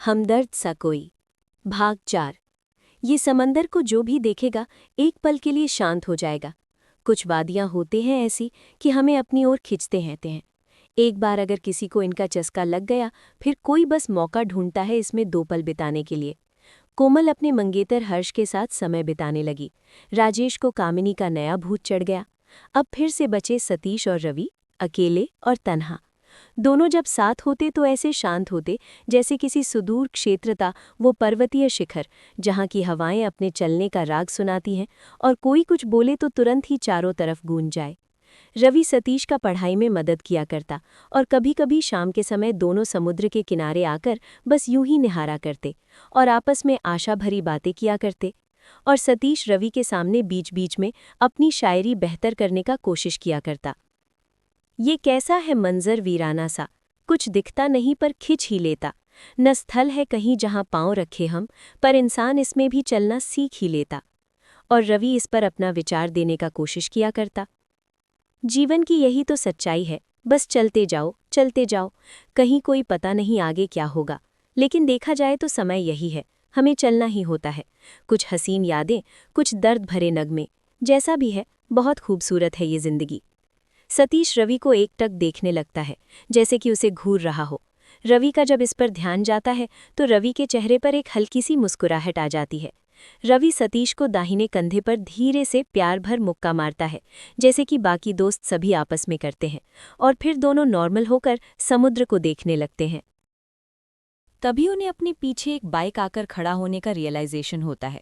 हमदर्द सा कोई। भाग 4। ये समंदर को जो भी देखेगा एक पल के लिए शांत हो जाएगा। कुछ वादियां होते हैं ऐसी कि हमें अपनी ओर खींचते हैं। एक बार अगर किसी को इनका चस्का लग गया, फिर कोई बस मौका ढूंढता है इसमें 2 पल बिताने के लिए। कोमल अपने मंगेतर हर्ष के साथ समय बिताने लगी। राजेश को कामिनी का नया भूत चढ़ गया। अब फिर से बचे सतीश और रवि, अकेले और तन्हा। दोनों जब साथ होते तो ऐसे शांत होते जैसे किसी सुदूर क्षेत्रता वो पर्वतीय शिखर, जहाँ की हवाएं अपने चलने का राग सुनाती हैं और कोई कुछ बोले तो तुरंत ही चारों तरफ गूंज जाए। रवि सतीश का पढ़ाई में मदद किया करता और कभी कभी शाम के समय दोनों समुद्र के किनारे आकर बस यूं ही निहारा करते और आपस में आशा भरी बातें किया करते। और सतीश रवि के सामने बीच बीच में अपनी शायरी बेहतर करने का कोशिश किया करता। ये कैसा है मंजर वीराना सा, कुछ दिखता नहीं पर खिंच ही लेता। न स्थल है कहीं जहां पांव रखे हम, पर इंसान इसमें भी चलना सीख ही लेता। और रवि इस पर अपना विचार देने का कोशिश किया करता। जीवन की यही तो सच्चाई है, बस चलते जाओ। कहीं कोई पता नहीं आगे क्या होगा, लेकिन देखा जाए तो समय यही है, हमें चलना ही होता है। कुछ हसीन यादें, कुछ दर्द भरे नगमे, जैसा भी है बहुत खूबसूरत है ये जिंदगी। सतीश रवि को एकटक देखने लगता है, जैसे कि उसे घूर रहा हो। रवि का जब इस पर ध्यान जाता है तो रवि के चेहरे पर एक हल्की सी मुस्कुराहट आ जाती है। रवि सतीश को दाहिने कंधे पर धीरे से प्यार भर मुक्का मारता है, जैसे कि बाकी दोस्त सभी आपस में करते हैं, और फिर दोनों नॉर्मल होकर समुद्र को देखने लगते हैं। तभी उन्हें अपने पीछे एक बाइक आकर खड़ा होने का रियलाइजेशन होता है।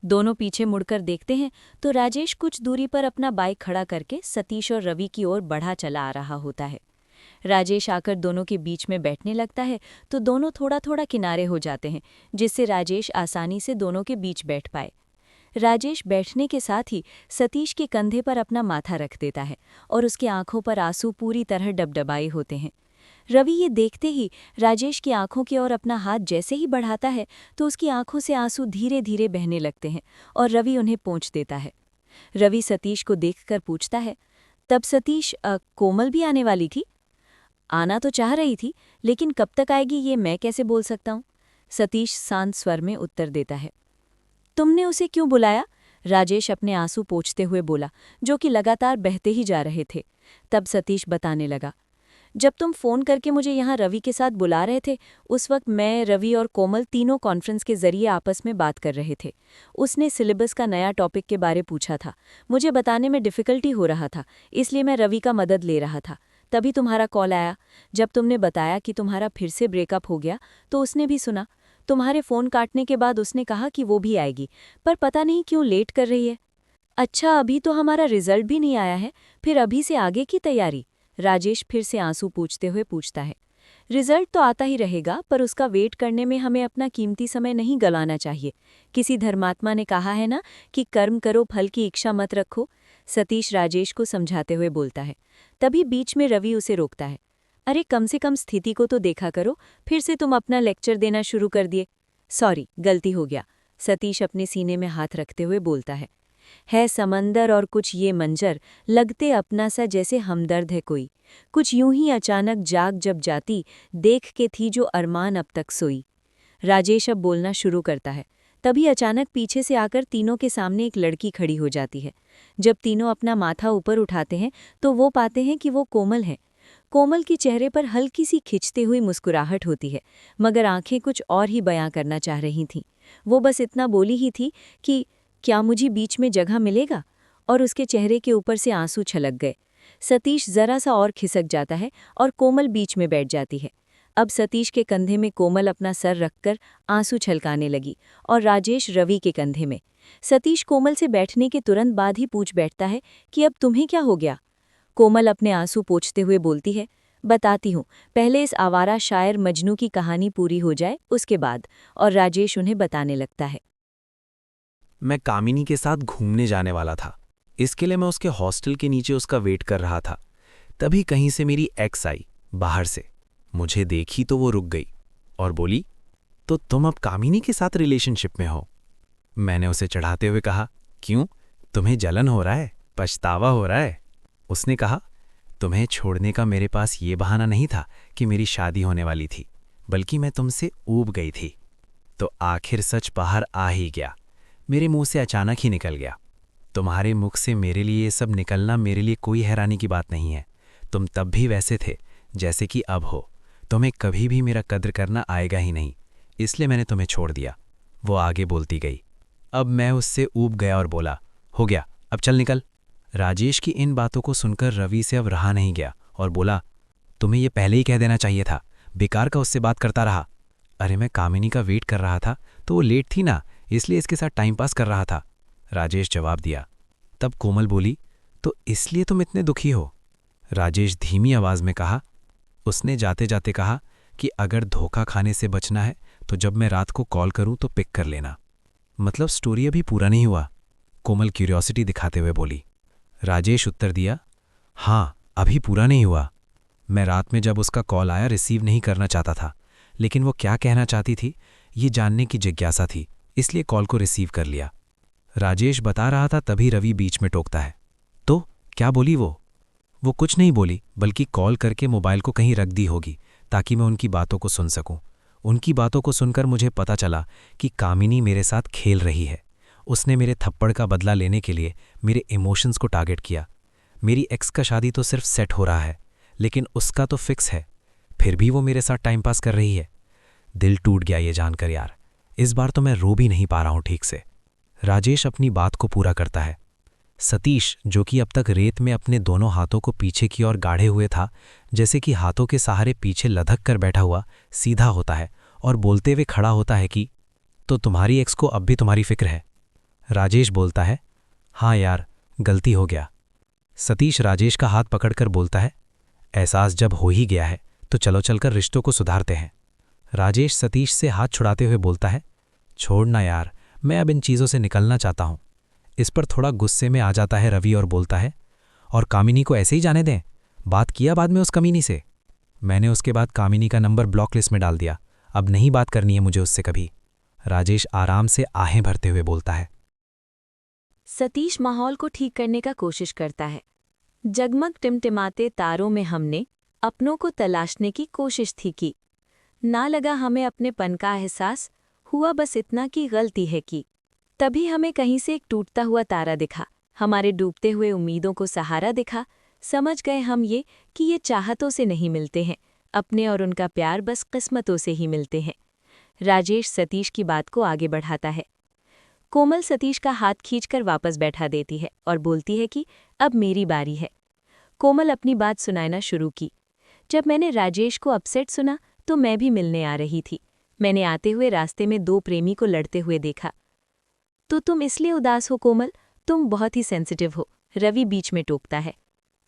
दोनों पीछे मुड़कर देखते हैं तो राजेश कुछ दूरी पर अपना बाइक खड़ा करके सतीश और रवि की ओर बढ़ा चला आ रहा होता है। राजेश आकर दोनों के बीच में बैठने लगता है तो दोनों थोड़ा थोड़ा किनारे हो जाते हैं, जिससे राजेश आसानी से दोनों के बीच बैठ पाए। राजेश बैठने के साथ ही सतीश के कंधे पर अपना माथा रख देता है और उसकी आंखों पर आंसू पूरी तरह डबडबाए होते हैं। रवि ये देखते ही राजेश की आंखों की ओर अपना हाथ जैसे ही बढ़ाता है तो उसकी आंखों से आंसू धीरे धीरे बहने लगते हैं और रवि उन्हें पोंछ देता है। रवि सतीश को देखकर पूछता है, तब सतीश, कोमल भी आने वाली थी? आना तो चाह रही थी, लेकिन कब तक आएगी ये मैं कैसे बोल सकता हूँ? सतीश शांत स्वर में उत्तर देता है। तुमने उसे क्यों बुलाया? राजेश अपने आंसू पोंछते हुए बोला, जो कि लगातार बहते ही जा रहे थे। तब सतीश बताने लगा, जब तुम फ़ोन करके मुझे यहाँ रवि के साथ बुला रहे थे, उस वक्त मैं, रवि और कोमल तीनों कॉन्फ्रेंस के ज़रिए आपस में बात कर रहे थे। उसने सिलेबस का नया टॉपिक के बारे पूछा था। मुझे बताने में डिफ़िकल्टी हो रहा था, इसलिए मैं रवि का मदद ले रहा था। तभी तुम्हारा कॉल आया। जब तुमने बताया कि तुम्हारा फिर से ब्रेकअप हो गया तो उसने भी सुना। तुम्हारे फ़ोन काटने के बाद उसने कहा कि वो भी आएगी, पर पता नहीं क्यों लेट कर रही है। अच्छा, अभी तो हमारा रिजल्ट भी नहीं आया है, फिर अभी से आगे की तैयारी? राजेश फिर से आंसू पूछते हुए पूछता है। रिजल्ट तो आता ही रहेगा, पर उसका वेट करने में हमें अपना कीमती समय नहीं गंवाना चाहिए। किसी धर्मात्मा ने कहा है ना कि कर्म करो फल की इच्छा मत रखो। सतीश राजेश को समझाते हुए बोलता है। तभी बीच में रवि उसे रोकता है। अरे, कम से कम स्थिति को तो देखा करो, फिर से तुम अपना लेक्चर देना शुरू कर दिए। सॉरी, गलती हो गया। सतीश अपने सीने में हाथ रखते हुए बोलता है समंदर और कुछ ये मंजर, लगते अपना सा जैसे हमदर्द है कोई। कुछ यूं ही अचानक जाग जब जाती, देख के थी जो अरमान अब तक सोई। राजेश अब बोलना शुरू करता है। तभी अचानक पीछे से आकर तीनों के सामने एक लड़की खड़ी हो जाती है। जब तीनों अपना माथा ऊपर उठाते हैं तो वो पाते हैं कि वो कोमल है। कोमल के चेहरे पर हल्की सी खिंचती हुई मुस्कुराहट होती है, मगर आंखें कुछ और ही बयां करना चाह रही थीं। वो बस इतना बोली ही थी कि क्या मुझे बीच में जगह मिलेगा? और उसके चेहरे के ऊपर से आंसू छलक गए। सतीश जरा सा और खिसक जाता है और कोमल बीच में बैठ जाती है। अब सतीश के कंधे में कोमल अपना सर रखकर आंसू छलकाने लगी और राजेश रवि के कंधे में। सतीश कोमल से बैठने के तुरंत बाद ही पूछ बैठता है कि अब तुम्हें क्या हो गया? कोमल अपने आंसू पोंछते हुए बोलती है, बताती हूँ, पहले इस आवारा शायर मजनू की कहानी पूरी हो जाए उसके बाद। और राजेश उन्हें बताने लगता है। मैं कामिनी के साथ घूमने जाने वाला था। इसके लिए मैं उसके हॉस्टल के नीचे उसका वेट कर रहा था। तभी कहीं से मेरी एक्स आई बाहर से। मुझे देखी तो वो रुक गई और बोली, तो तुम अब कामिनी के साथ रिलेशनशिप में हो? मैंने उसे चढ़ाते हुए कहा, क्यों, तुम्हें जलन हो रहा है, पछतावा हो रहा है? उसने कहा, तुम्हें छोड़ने का मेरे पास ये बहाना नहीं था कि मेरी शादी होने वाली थी, बल्कि मैं तुमसे ऊब गई थी। तो आखिर सच बाहर आ ही गया, मेरे मुंह से अचानक ही निकल गया। तुम्हारे मुख से मेरे लिए ये सब निकलना मेरे लिए कोई हैरानी की बात नहीं है। तुम तब भी वैसे थे जैसे कि अब हो। तुम्हें कभी भी मेरा कद्र करना आएगा ही नहीं, इसलिए मैंने तुम्हें छोड़ दिया। वो आगे बोलती गई। अब मैं उससे ऊब गया और बोला, हो गया, अब चल निकल। राजेश की इन बातों को सुनकर रवि से अब रहा नहीं गया और बोला, तुम्हें यह पहले ही कह देना चाहिए था, बेकार का उससे बात करता रहा। अरे मैं कामिनी का वेट कर रहा था तो वो लेट थी ना, इसलिए इसके साथ टाइम पास कर रहा था, राजेश जवाब दिया। तब कोमल बोली, तो इसलिए तुम इतने दुखी हो? राजेश धीमी आवाज में कहा। उसने जाते जाते कहा कि अगर धोखा खाने से बचना है तो जब मैं रात को कॉल करूं तो पिक कर लेना। मतलब स्टोरी अभी पूरा नहीं हुआ? कोमल क्यूरियोसिटी दिखाते हुए बोली। राजेश उत्तर दिया, हाँ अभी पूरा नहीं हुआ। मैं रात में जब उसका कॉल आया रिसीव नहीं करना चाहता था, लेकिन वो क्या कहना चाहती थी ये जानने की जिज्ञासा थी, इसलिए कॉल को रिसीव कर लिया। राजेश बता रहा था तभी रवि बीच में टोकता है। तो क्या बोली वो कुछ नहीं बोली, बल्कि कॉल करके मोबाइल को कहीं रख दी होगी ताकि मैं उनकी बातों को सुन सकूं। उनकी बातों को सुनकर मुझे पता चला कि कामिनी मेरे साथ खेल रही है। उसने मेरे थप्पड़ का बदला लेने के लिए मेरे इमोशंस को टारगेट किया। मेरी एक्स का शादी तो सिर्फ सेट हो रहा है, लेकिन उसका तो फिक्स है, फिर भी वो मेरे साथ टाइम पास कर रही है। दिल टूट गया ये जानकर यार। इस बार तो मैं रो भी नहीं पा रहा हूं ठीक से। राजेश अपनी बात को पूरा करता है। सतीश, जो कि अब तक रेत में अपने दोनों हाथों को पीछे की ओर गाढ़े हुए था, जैसे कि हाथों के सहारे पीछे लधक कर बैठा हुआ, सीधा होता है और बोलते हुए खड़ा होता है कि तो तुम्हारी एक्स को अब भी तुम्हारी फिक्र है? राजेश बोलता है, हाँ यार, गलती हो गया। सतीश राजेश का हाथ पकड़कर बोलता है, एहसास जब हो ही गया है तो चलो चलकर रिश्तों को सुधारते हैं। राजेश सतीश से हाथ छुड़ाते हुए बोलता है, छोड़ना यार, मैं अब इन चीज़ों से निकलना चाहता हूं। इस पर थोड़ा गुस्से में आ जाता है रवि और बोलता है, और कामिनी को ऐसे ही जाने दें? बात किया बाद में उस कमीनी से? मैंने उसके बाद कामिनी का नंबर ब्लॉक लिस्ट में डाल दिया, अब नहीं बात करनी है मुझे उससे कभी। राजेश आराम से आहें भरते हुए बोलता है। सतीश माहौल को ठीक करने का कोशिश करता है। जगमग टिमटिमाते तारों में हमने अपनों को तलाशने की कोशिश थी की। ना लगा हमें अपने पन का एहसास, हुआ बस इतना कि गलती है की। तभी हमें कहीं से एक टूटता हुआ तारा दिखा, हमारे डूबते हुए उम्मीदों को सहारा दिखा। समझ गए हम ये कि ये चाहतों से नहीं मिलते हैं, अपने और उनका प्यार बस किस्मतों से ही मिलते हैं। राजेश सतीश की बात को आगे बढ़ाता है। कोमल सतीश का हाथ खींचकर वापस बैठा देती है और बोलती है कि अब मेरी बारी है। कोमल अपनी बात सुनाना शुरू की। जब मैंने राजेश को अपसेट सुना तो मैं भी मिलने आ रही थी। मैंने आते हुए रास्ते में दो प्रेमी को लड़ते हुए देखा। तो तुम इसलिए उदास हो कोमल? तुम बहुत ही सेंसिटिव हो, रवि बीच में टोकता है।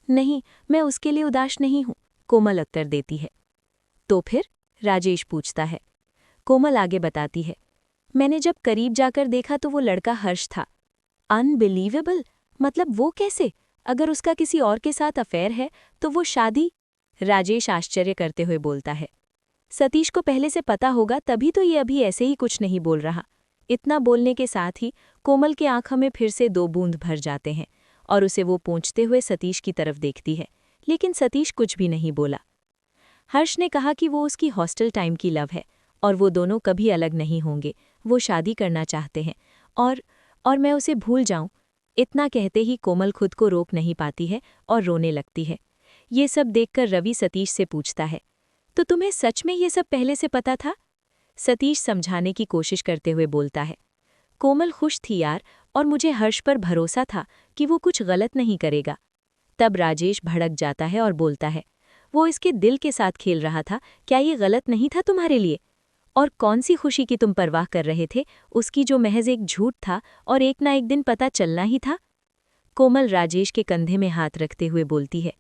नहीं, मैं उसके लिए उदास नहीं हूं, कोमल उत्तर देती है। तो फिर? राजेश पूछता है। कोमल आगे बताती है, मैंने जब करीब जाकर देखा तो वो लड़का हर्ष था। अनबिलीवेबल, मतलब वो कैसे? अगर उसका किसी और के साथ अफेयर है तो वो शादी? राजेश आश्चर्य करते हुए बोलता है। सतीश को पहले से पता होगा तभी तो ये अभी ऐसे ही कुछ नहीं बोल रहा। इतना बोलने के साथ ही कोमल के आंखों में फिर से दो बूंद भर जाते हैं और उसे वो पूछते हुए सतीश की तरफ देखती है, लेकिन सतीश कुछ भी नहीं बोला। हर्ष ने कहा कि वो उसकी हॉस्टल टाइम की लव है और वो दोनों कभी अलग नहीं होंगे, वो शादी करना चाहते हैं और मैं उसे भूल जाऊं। इतना कहते ही कोमल खुद को रोक नहीं पाती है और रोने लगती है। ये सब देखकर रवि सतीश से पूछता है, तो तुम्हें सच में ये सब पहले से पता था? सतीश समझाने की कोशिश करते हुए बोलता है, कोमल खुश थी यार, और मुझे हर्ष पर भरोसा था कि वो कुछ गलत नहीं करेगा। तब राजेश भड़क जाता है और बोलता है, वो इसके दिल के साथ खेल रहा था, क्या ये गलत नहीं था तुम्हारे लिए? और कौन सी खुशी की तुम परवाह कर रहे थे, उसकी जो महज एक झूठ था और एक ना एक दिन पता चलना ही था? कोमल राजेश के कंधे में हाथ रखते हुए बोलती है,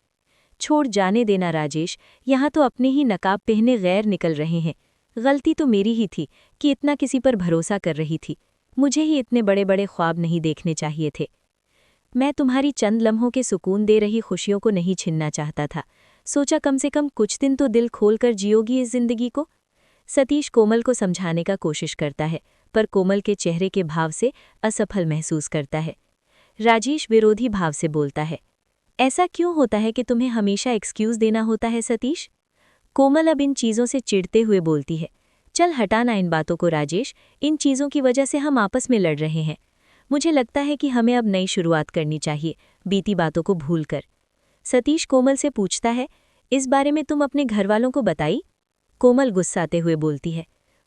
छोड़ जाने देना राजेश, यहाँ तो अपने ही नकाब पहने गैर निकल रहे हैं। गलती तो मेरी ही थी कि इतना किसी पर भरोसा कर रही थी। मुझे ही इतने बड़े बड़े ख्वाब नहीं देखने चाहिए थे। मैं तुम्हारी चंद लम्हों के सुकून दे रही खुशियों को नहीं छीनना चाहता था। सोचा कम से कम कुछ दिन तो दिल खोलकर जियोगी इस जिंदगी को। सतीश कोमल को समझाने का कोशिश करता है, पर कोमल के चेहरे के भाव से असफल महसूस करता है। राजेश विरोधी भाव से बोलता है, ऐसा क्यों होता है कि तुम्हें हमेशा एक्सक्यूज देना होता है सतीश? कोमल अब इन चीज़ों से चिढ़ते हुए बोलती है, चल हटाना इन बातों को राजेश, इन चीज़ों की वजह से हम आपस में लड़ रहे हैं। मुझे लगता है कि हमें अब नई शुरुआत करनी चाहिए, बीती बातों को भूलकर। सतीश कोमल से पूछता है, इस बारे में तुम अपने घरवालों को बताई? कोमल गुस्साते हुए बोलती है,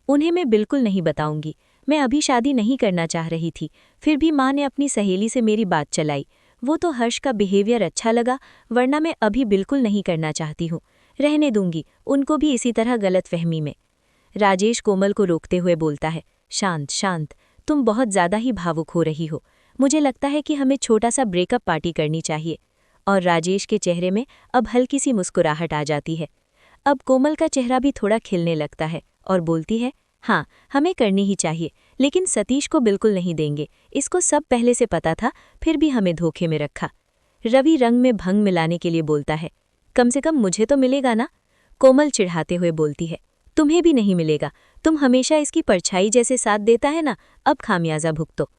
उन्हें मैं बिल्कुल नहीं बताऊंगी। मैं अभी शादी नहीं करना चाह रही थी, फिर भी माँ ने अपनी सहेली से मेरी बात चलाई। वो तो हर्ष का बिहेवियर अच्छा लगा, वरना मैं अभी बिल्कुल नहीं करना चाहती हूँ। रहने दूंगी उनको भी इसी तरह गलतफहमी में। राजेश कोमल को रोकते हुए बोलता है, शांत शांत, तुम बहुत ज़्यादा ही भावुक हो रही हो। मुझे लगता है कि हमें छोटा सा ब्रेकअप पार्टी करनी चाहिए। और राजेश के चेहरे में अब हल्की सी मुस्कुराहट आ जाती है। अब कोमल का चेहरा भी थोड़ा खिलने लगता है और बोलती है, हाँ हमें करनी ही चाहिए, लेकिन सतीश को बिल्कुल नहीं देंगे। इसको सब पहले से पता था, फिर भी हमें धोखे में रखा। रवि रंग में भंग मिलाने के लिए बोलता है, कम से कम मुझे तो मिलेगा ना? कोमल चिढ़ाते हुए बोलती है, तुम्हें भी नहीं मिलेगा। तुम हमेशा इसकी परछाई जैसे साथ देता है ना, अब खामियाजा भुगतो।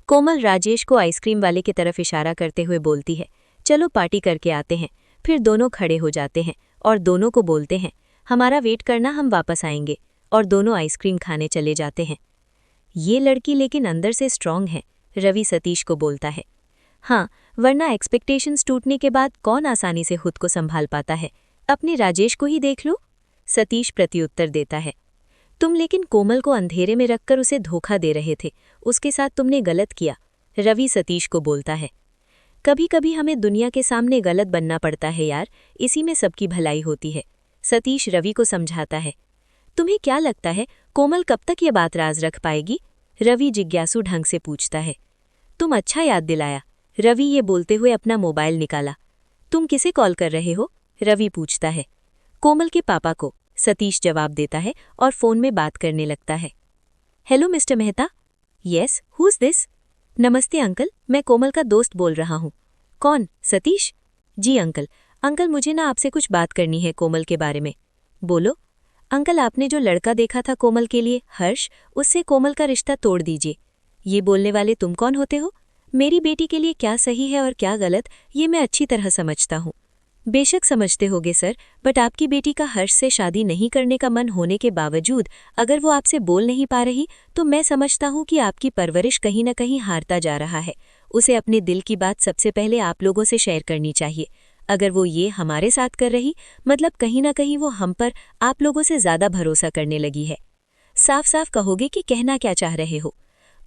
कोमल राजेश को आइसक्रीम वाले की तरफ इशारा करते हुए बोलती है, चलो पार्टी करके आते हैं। फिर दोनों खड़े हो जाते हैं और दोनों को बोलते हैं, हमारा वेट करना, हम वापस आएंगे। और दोनों आइसक्रीम खाने चले जाते हैं। ये लड़की लेकिन अंदर से स्ट्रांग है, रवि सतीश को बोलता है। हाँ, वरना एक्सपेक्टेशंस टूटने के बाद कौन आसानी से खुद को संभाल पाता है? अपने राजेश को ही देख लो। सतीश प्रत्युत्तर देता है, तुम लेकिन कोमल को अंधेरे में रखकर उसे धोखा दे रहे थे, उसके साथ तुमने गलत किया। रवि सतीश को बोलता है, कभी कभी हमें दुनिया के सामने गलत बनना पड़ता है यार, इसी में सबकी भलाई होती है। सतीश रवि को समझाता है, तुम्हें क्या लगता है कोमल कब तक ये बात राज रख पाएगी? रवि जिज्ञासु ढंग से पूछता है। तुम अच्छा याद दिलाया। रवि ये बोलते हुए अपना मोबाइल निकाला। तुम किसे कॉल कर रहे हो? रवि पूछता है। कोमल के पापा को, सतीश जवाब देता है और फोन में बात करने लगता है। Hello mister Mehta. Yes, who is this? नमस्ते अंकल, मैं कोमल का दोस्त बोल रहा हूँ। कौन, सतीश? जी अंकल। अंकल मुझे ना आपसे कुछ बात करनी है कोमल के बारे में। बोलो। अंकल आपने जो लड़का देखा था कोमल के लिए, हर्ष, उससे कोमल का रिश्ता तोड़ दीजिए। ये बोलने वाले तुम कौन होते हो? मेरी बेटी के लिए क्या सही है और क्या गलत, ये मैं अच्छी तरह समझता हूँ। बेशक समझते होगे सर, बट आपकी बेटी का हर्ष से शादी नहीं करने का मन होने के बावजूद अगर वो आपसे बोल नहीं पा रही, तो मैं समझता हूँ कि आपकी परवरिश कहीं न कहीं हारता जा रहा है। उसे अपने दिल की बात सबसे पहले आप लोगों से शेयर करनी चाहिए। अगर वो ये हमारे साथ कर रही, मतलब कहीं ना कहीं वो हम पर, आप लोगों से ज़्यादा भरोसा करने लगी है। साफ साफ कहोगे कि कहना क्या चाह रहे हो?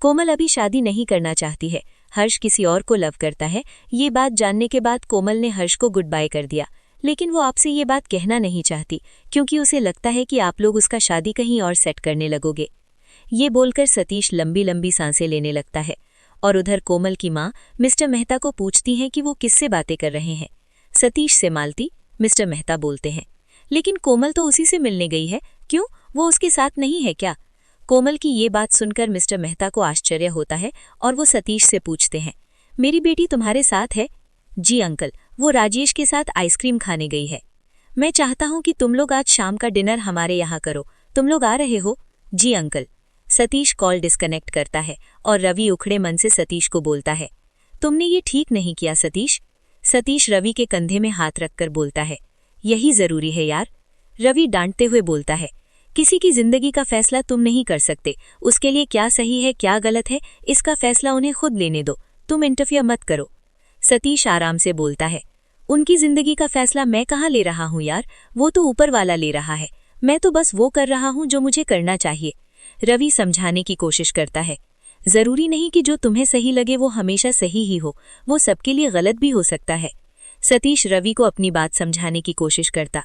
कोमल अभी शादी नहीं करना चाहती है, हर्ष किसी और को लव करता है। ये बात जानने के बाद कोमल ने हर्ष को गुड बाय कर दिया, लेकिन वो आपसे ये बात कहना नहीं चाहती क्योंकि उसे लगता है कि आप लोग उसका शादी कहीं और सेट करने लगोगे। ये बोलकर सतीश लंबी लंबी सांसें लेने लगता है और उधर कोमल की माँ मिस्टर मेहता को पूछती हैं कि वो किससे बातें कर रहे हैं। सतीश से मालती, मिस्टर मेहता बोलते हैं। लेकिन कोमल तो उसी से मिलने गई है, क्यों, वो उसके साथ नहीं है क्या? कोमल की ये बात सुनकर मिस्टर मेहता को आश्चर्य होता है और वो सतीश से पूछते हैं, मेरी बेटी तुम्हारे साथ है? जी अंकल, वो राजेश के साथ आइसक्रीम खाने गई है। मैं चाहता हूँ कि तुम लोग आज शाम का डिनर हमारे यहाँ करो, तुम लोग आ रहे हो? जी अंकल। सतीश कॉल डिस्कनेक्ट करता है और रवि उखड़े मन से सतीश को बोलता है, तुमने ये ठीक नहीं किया सतीश। सतीश रवि के कंधे में हाथ रखकर बोलता है, यही जरूरी है यार। रवि डांटते हुए बोलता है, किसी की जिंदगी का फैसला तुम नहीं कर सकते, उसके लिए क्या सही है क्या गलत है इसका फैसला उन्हें खुद लेने दो, तुम इंटरफियर मत करो। सतीश आराम से बोलता है, उनकी जिंदगी का फैसला मैं कहाँ ले रहा हूँ यार, वो तो ऊपर वाला ले रहा है, मैं तो बस वो कर रहा हूँ जो मुझे करना चाहिए। रवि समझाने की कोशिश करता है, जरूरी नहीं कि जो तुम्हें सही लगे वो हमेशा सही ही हो, वो सबके लिए गलत भी हो सकता है। सतीश रवि को अपनी बात समझाने की कोशिश करता,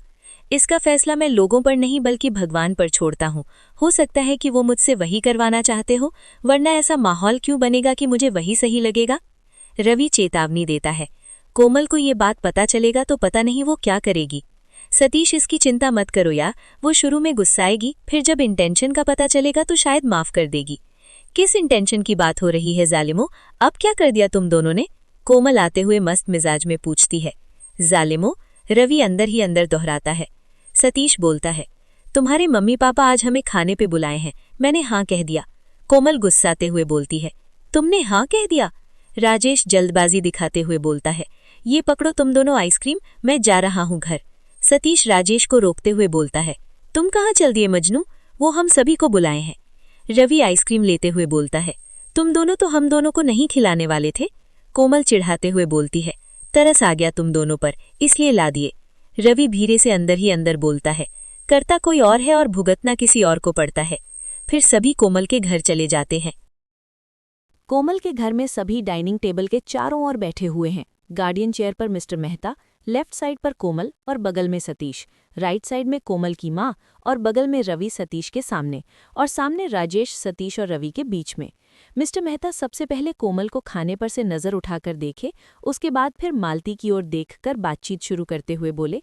इसका फैसला मैं लोगों पर नहीं बल्कि भगवान पर छोड़ता हूँ। हो सकता है कि वो मुझसे वही करवाना चाहते हो, वरना ऐसा माहौल क्यों बनेगा कि मुझे वही सही लगेगा? रवि चेतावनी देता है, कोमल को ये बात पता चलेगा तो पता नहीं वो क्या करेगी। सतीश इसकी चिंता मत करो यार, वो शुरू में गुस्साएगी, फिर जब इंटेंशन का पता चलेगा तो शायद माफ कर देगी। किस इंटेंशन की बात हो रही है जालिमो, अब क्या कर दिया तुम दोनों ने? कोमल आते हुए मस्त मिजाज में पूछती है। जालिमो, रवि अंदर ही अंदर दोहराता है। सतीश बोलता है, तुम्हारे मम्मी पापा आज हमें खाने पे बुलाए हैं, मैंने हाँ कह दिया। कोमल गुस्साते हुए बोलती है, तुमने हाँ कह दिया? राजेश जल्दबाजी दिखाते हुए बोलता है, ये पकड़ो तुम दोनों आइसक्रीम, मैं जा रहा हूँ घर। सतीश राजेश को रोकते हुए बोलता है, तुम कहाँ चल दिए मजनू, वो हम सभी को बुलाए हैं। रवि आइसक्रीम लेते हुए बोलता है, तुम दोनों तो हम दोनों को नहीं खिलाने वाले थे। कोमल चिढ़ाते हुए बोलती है, तरस आ गया तुम दोनों पर, इसलिए ला दिए। रवि धीरे से अंदर ही अंदर बोलता है, करता कोई और है और भुगतना किसी और को पड़ता है। फिर सभी कोमल के घर चले जाते हैं। कोमल के घर में सभी डाइनिंग टेबल के चारों ओर बैठे हुए हैं। गार्डियन चेयर पर मिस्टर मेहता, लेफ्ट साइड पर कोमल और बगल में सतीश, राइट साइड में कोमल की माँ और बगल में रवि सतीश के सामने, और सामने राजेश सतीश और रवि के बीच में। मिस्टर मेहता सबसे पहले कोमल को खाने पर से नजर उठाकर देखे, उसके बाद फिर मालती की ओर देखकर बातचीत शुरू करते हुए बोले,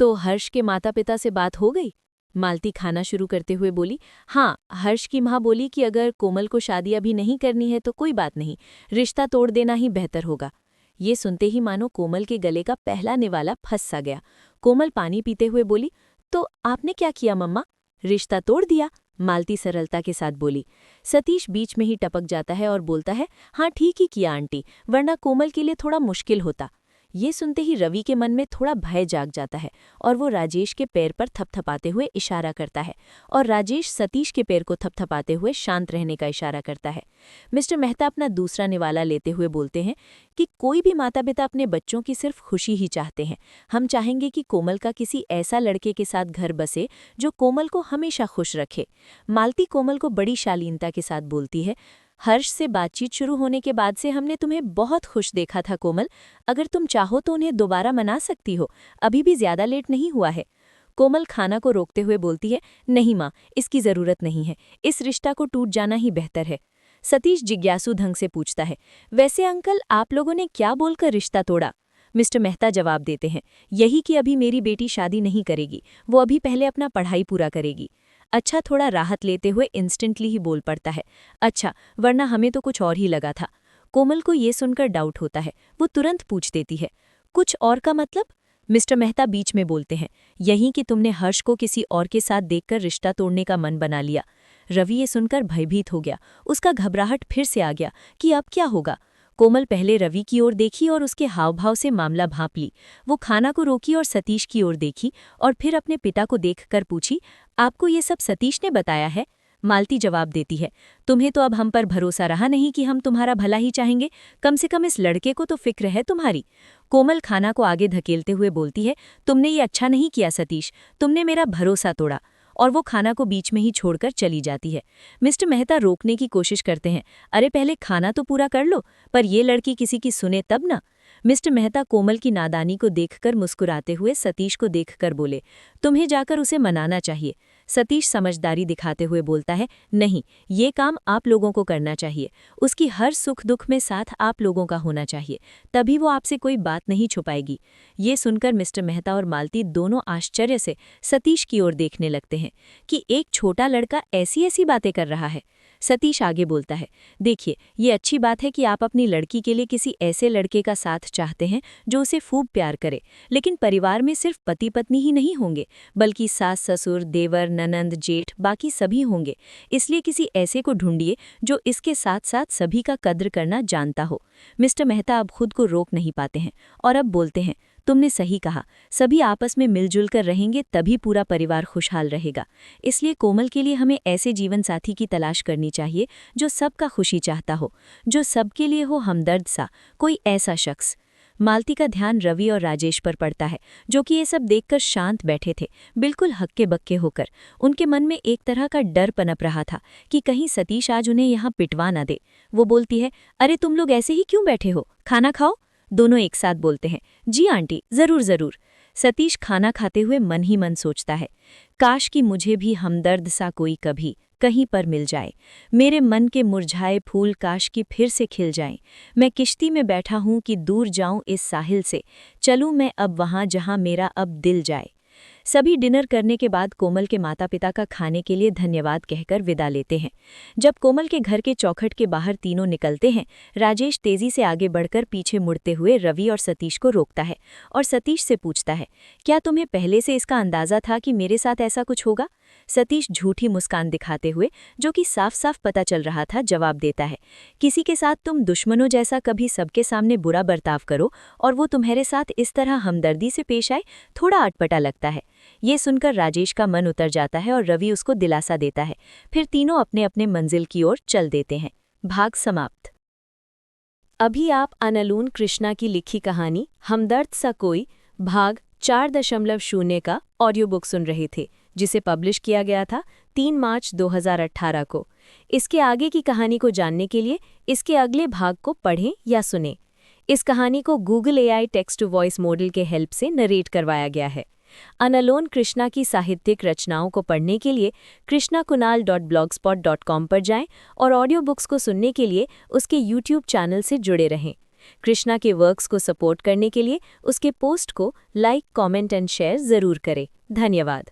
तो हर्ष के माता पिता से बात हो गई? मालती खाना शुरू करते हुए बोली, हाँ, हर्ष की माँ बोली कि अगर कोमल को शादी अभी नहीं करनी है तो कोई बात नहीं, रिश्ता तोड़ देना ही बेहतर होगा। ये सुनते ही मानो कोमल के गले का पहला निवाला फंस सा गया। कोमल पानी पीते हुए बोली, तो आपने क्या किया मम्मा? रिश्ता तोड़ दिया, मालती सरलता के साथ बोली। सतीश बीच में ही टपक जाता है और बोलता है, हाँ ठीक ही किया आंटी, वरना कोमल के लिए थोड़ा मुश्किल होता। ये सुनते ही रवि के मन में थोड़ा भय जाग जाता है और वो राजेश के पैर पर थपथपाते हुए इशारा करता है और राजेश सतीश के पैर को थपथपाते हुए शांत रहने का इशारा करता है। मिस्टर मेहता अपना दूसरा निवाला लेते हुए बोलते हैं कि कोई भी माता पिता अपने बच्चों की सिर्फ खुशी ही चाहते हैं। हम चाहेंगे कि कोमल का किसी ऐसा लड़के के साथ घर बसे जो कोमल को हमेशा खुश रखे। मालती कोमल को बड़ी शालीनता के साथ बोलती है, हर्ष से बातचीत शुरू होने के बाद से हमने तुम्हें बहुत खुश देखा था कोमल, अगर तुम चाहो तो उन्हें दोबारा मना सकती हो, अभी भी ज्यादा लेट नहीं हुआ है। कोमल खाना को रोकते हुए बोलती है, नहीं माँ, इसकी जरूरत नहीं है, इस रिश्ता को टूट जाना ही बेहतर है। सतीश जिज्ञासु ढंग से पूछता है, वैसे अंकल आप लोगों ने क्या बोलकर रिश्ता तोड़ा? मिस्टर मेहता जवाब देते हैं, यही कि अभी मेरी बेटी शादी नहीं करेगी, वो अभी पहले अपना पढ़ाई पूरा करेगी। अच्छा, थोड़ा राहत लेते हुए इंस्टेंटली ही बोल पड़ता है, अच्छा, वरना हमें तो कुछ और ही लगा था। कोमल को ये सुनकर डाउट होता है, वो तुरंत पूछ देती है, कुछ और का मतलब? मिस्टर मेहता बीच में बोलते हैं, यही कि तुमने हर्ष को किसी और के साथ देखकर रिश्ता तोड़ने का मन बना लिया। रवि ये सुनकर भयभीत हो गया, उसका घबराहट फिर से आ गया कि अब क्या होगा। कोमल पहले रवि की ओर देखी और उसके हाव भाव से मामला भांप ली। वो खाना को रोकी और सतीश की ओर देखी और फिर अपने पिता को देखकर पूछी, आपको ये सब सतीश ने बताया है? मालती जवाब देती है, तुम्हें तो अब हम पर भरोसा रहा नहीं कि हम तुम्हारा भला ही चाहेंगे, कम से कम इस लड़के को तो फिक्र है तुम्हारी। कोमल खाना को आगे धकेलते हुए बोलती है, तुमने ये अच्छा नहीं किया सतीश, तुमने मेरा भरोसा तोड़ा, और वो खाना को बीच में ही छोड़कर चली जाती है। मिस्टर मेहता रोकने की कोशिश करते हैं, अरे पहले खाना तो पूरा कर लो, पर ये लड़की किसी की सुने तब ना। मिस्टर मेहता कोमल की नादानी को देखकर मुस्कुराते हुए सतीश को देखकर बोले, तुम्हें जाकर उसे मनाना चाहिए। सतीश समझदारी दिखाते हुए बोलता है, नहीं, ये काम आप लोगों को करना चाहिए, उसकी हर सुख दुख में साथ आप लोगों का होना चाहिए, तभी वो आपसे कोई बात नहीं छुपाएगी। ये सुनकर मिस्टर मेहता और मालती दोनों आश्चर्य से सतीश की ओर देखने लगते हैं कि एक छोटा लड़का ऐसी ऐसी बातें कर रहा है। सतीश आगे बोलता है, देखिए, ये अच्छी बात है कि आप अपनी लड़की के लिए किसी ऐसे लड़के का साथ चाहते हैं जो उसे खूब प्यार करे, लेकिन परिवार में सिर्फ पति पत्नी ही नहीं होंगे, बल्कि सास ससुर, देवर, ननंद, जेठ, बाकी सभी होंगे। इसलिए किसी ऐसे को ढूंढिए जो इसके साथ साथ सभी का कद्र करना जानता हो। मिस्टर मेहता अब खुद को रोक नहीं पाते हैं और अब बोलते हैं, तुमने सही कहा, सभी आपस में मिलजुल कर रहेंगे तभी पूरा परिवार खुशहाल रहेगा। इसलिए कोमल के लिए हमें ऐसे जीवन साथी की तलाश करनी चाहिए जो सबका खुशी चाहता हो, जो सबके लिए हो हमदर्द सा, कोई ऐसा शख्स। मालती का ध्यान रवि और राजेश पर पड़ता है, जो कि ये सब देखकर शांत बैठे थे, बिल्कुल हक्के बक्के होकर। उनके मन में एक तरह का डर पनप रहा था कि कहीं सतीश आज उन्हें यहाँ पिटवा न दे। वो बोलती है, अरे तुम लोग ऐसे ही क्यों बैठे हो, खाना खाओ। दोनों एक साथ बोलते हैं, जी आंटी, जरूर जरूर। सतीश खाना खाते हुए मन ही मन सोचता है, काश कि मुझे भी हमदर्द सा कोई कभी कहीं पर मिल जाए। मेरे मन के मुरझाए फूल काश कि फिर से खिल जाएं। मैं किश्ती में बैठा हूं कि दूर जाऊं इस साहिल से, चलूं मैं अब वहां जहां मेरा अब दिल जाए। सभी डिनर करने के बाद कोमल के माता पिता का खाने के लिए धन्यवाद कहकर विदा लेते हैं। जब कोमल के घर के चौखट के बाहर तीनों निकलते हैं, राजेश तेजी से आगे बढ़कर पीछे मुड़ते हुए रवि और सतीश को रोकता है और सतीश से पूछता है, क्या तुम्हें पहले से इसका अंदाजा था कि मेरे साथ ऐसा कुछ होगा? सतीश झूठी मुस्कान दिखाते हुए, जो कि साफ साफ पता चल रहा था, जवाब देता है, किसी के साथ तुम दुश्मनों जैसा कभी सबके सामने बुरा बर्ताव करो और वो तुम्हारे साथ इस तरह हमदर्दी से पेश आए, थोड़ा अटपटा लगता है। ये सुनकर राजेश का मन उतर जाता है और रवि उसको दिलासा देता है। फिर तीनों अपने अपने मंजिल की ओर चल देते हैं। भाग समाप्त। अभी आप अनलून कृष्णा की लिखी कहानी हमदर्द सा कोई भाग 4.0 का ऑडियो बुक सुन रहे थे, जिसे पब्लिश किया गया था 3 मार्च 2018 को। इसके आगे की कहानी को जानने के लिए इसके अगले भाग को पढ़ें या सुनें। इस कहानी को Google AI text to voice model के हेल्प से नरेट करवाया गया है। अनलोन कृष्णा की साहित्यिक रचनाओं को पढ़ने के लिए krishnakunal.blogspot.com पर जाएं और ऑडियो बुक्स को सुनने के लिए उसके YouTube चैनल से जुड़े रहें। कृष्णा के वर्क्स को सपोर्ट करने के लिए उसके पोस्ट को लाइक, कमेंट एंड शेयर ज़रूर करें। धन्यवाद।